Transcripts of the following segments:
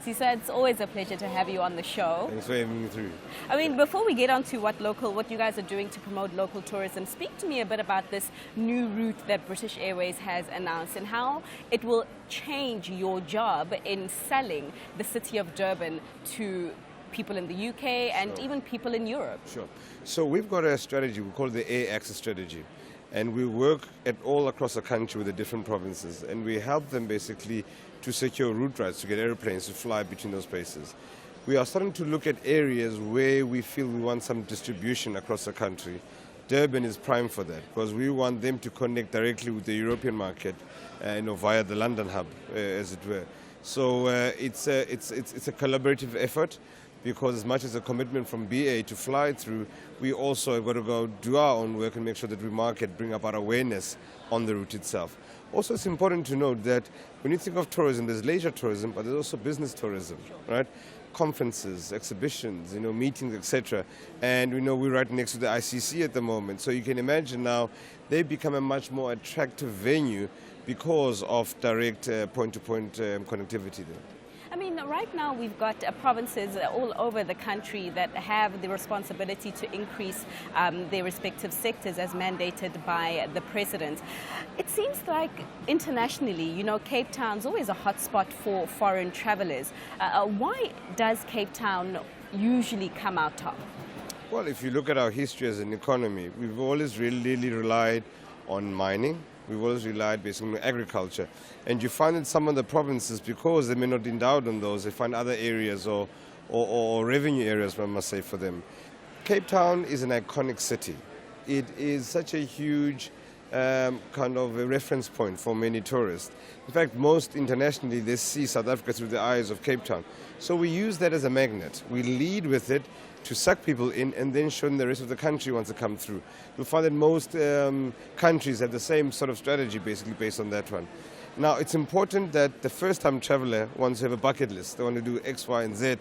Sisa, it's always a pleasure to have you on the show. Thanks for having me through. I mean, before we get on to what you guys are doing to promote local tourism, speak to me a bit about this new route that British Airways has announced and how it will change your job in selling the city of Durban to people in the UK and even people in Europe. Sure. So we've got a strategy, we call it the Air Access Strategy. And we work at all across the country with the different provinces, and we help them basically to secure route rights, to get airplanes to fly between those places. We are starting to look at areas where we feel we want some distribution across the country. Durban is prime for that, because we want them to connect directly with the European market, via the London hub, as it were. So it's a collaborative effort, because as much as a commitment from BA to fly through, we also have got to go do our own work and make sure that we market, bring about awareness on the route itself. Also, it's important to note that when you think of tourism, there's leisure tourism, but there's also business tourism, right? Conferences, exhibitions, meetings, etc. And we're right next to the ICC at the moment. So you can imagine now they become a much more attractive venue because of direct point-to-point connectivity there. I mean, right now we've got provinces all over the country that have the responsibility to increase their respective sectors as mandated by the president. It seems like internationally, Cape Town's always a hotspot for foreign travelers. Why does Cape Town usually come out top? Well, if you look at our history as an economy, we've always really relied on mining. We've always relied basically on agriculture. And you find in some of the provinces, because they may not endowed on those, they find other areas or revenue areas, one must say, for them. Cape Town is an iconic city. It is such a huge kind of a reference point for many tourists. In fact, most internationally, they see South Africa through the eyes of Cape Town. So we use that as a magnet. We lead with it to suck people in and then show them the rest of the country wants to come through. You'll find that most countries have the same sort of strategy basically based on that one. Now, it's important that the first-time traveler wants to have a bucket list. They want to do X, Y, and Z,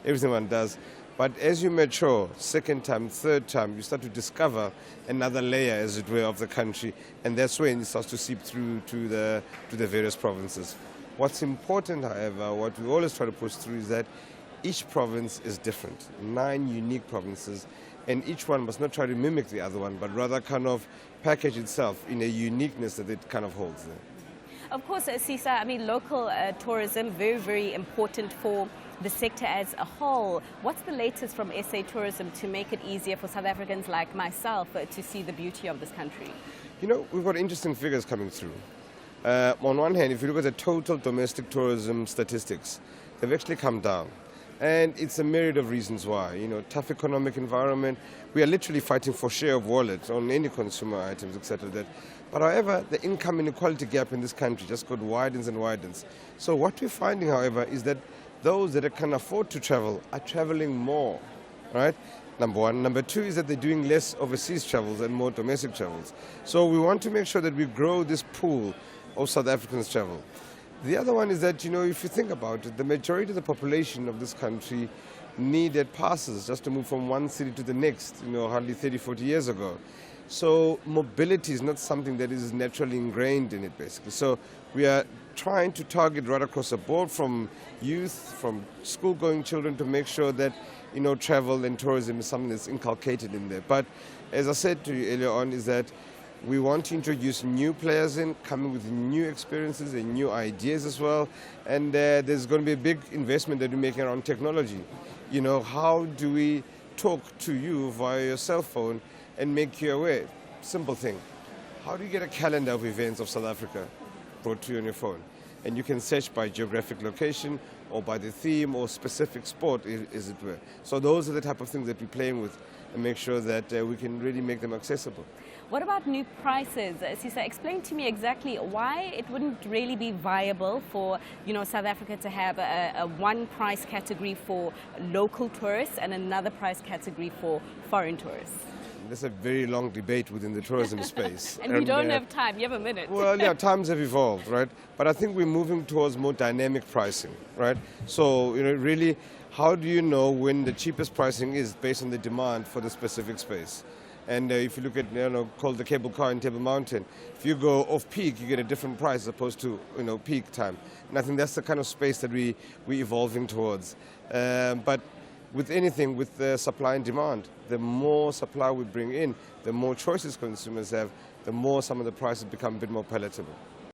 everything one does. But as you mature, second time, third time, you start to discover another layer, as it were, of the country, and that's when it starts to seep through to the various provinces. What's important, however, what we always try to push through is that each province is different, 9 unique provinces, and each one must not try to mimic the other one, but rather kind of package itself in a uniqueness that it kind of holds there. Of course, Sisa, I mean, local tourism, very, very important for the sector as a whole. What's the latest from SA Tourism to make it easier for South Africans like myself to see the beauty of this country? We've got interesting figures coming through. On one hand, if you look at the total domestic tourism statistics, they've actually come down. And it's a myriad of reasons why. Tough economic environment. We are literally fighting for share of wallet on any consumer items, etc. But however, the income inequality gap in this country just got widens and widens. So what we're finding, however, is that those that can afford to travel are traveling more, right? Number one. Number two is that they're doing less overseas travels and more domestic travels. So we want to make sure that we grow this pool of South Africans travel. The other one is that, if you think about it, the majority of the population of this country needed passes just to move from one city to the next, hardly 30, 40 years ago. So mobility is not something that is naturally ingrained in it, basically. So we are trying to target right across the board, from youth, from school-going children, to make sure that, travel and tourism is something that's inculcated in there. But as I said to you earlier on, is that we want to introduce new players in, coming with new experiences and new ideas as well. And there's going to be a big investment that we're making around technology. How do we talk to you via your cell phone and make you aware? Simple thing. How do you get a calendar of events of South Africa brought to you on your phone? And you can search by geographic location or by the theme or specific sport, as it were. So those are the type of things that we're playing with and make sure that we can really make them accessible. What about new prices? Sisa, explain to me exactly why it wouldn't really be viable for South Africa to have a one price category for local tourists and another price category for foreign tourists. There's a very long debate within the tourism space. And we don't have time. You have a minute. Well, yeah, times have evolved, right? But I think we're moving towards more dynamic pricing, right? So, really, how do you know when the cheapest pricing is based on the demand for the specific space? And if you look at, called the cable car in Table Mountain, if you go off peak, you get a different price as opposed to, peak time. And I think that's the kind of space that we're evolving towards. But with anything, with the supply and demand, the more supply we bring in, the more choices consumers have, the more some of the prices become a bit more palatable.